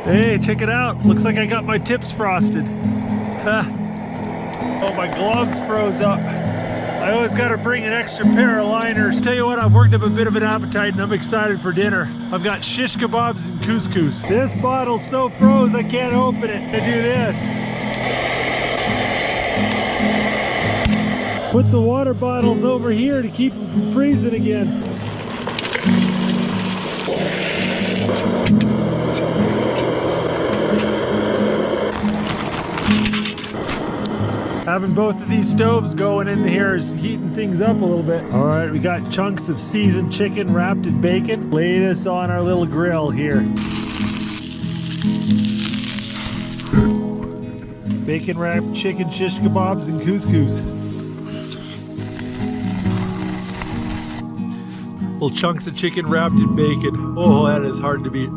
Hey, check it out. Looks like I got my tips frosted. Huh. Oh, my gloves froze up. I always got to bring an extra pair of liners. Tell you what, I've worked up a bit of an appetite and I'm excited for dinner. I've got shish kebabs and couscous. This bottle's so froze I can't open it. I do this. Put the water bottles over here to keep them from freezing again. Having both of these stoves going in here is heating things up a little bit. All right, we got chunks of seasoned chicken wrapped in bacon. Lay this on our little grill here. Bacon wrapped chicken shish kebabs and couscous. Little chunks of chicken wrapped in bacon. Oh, that is hard to beat.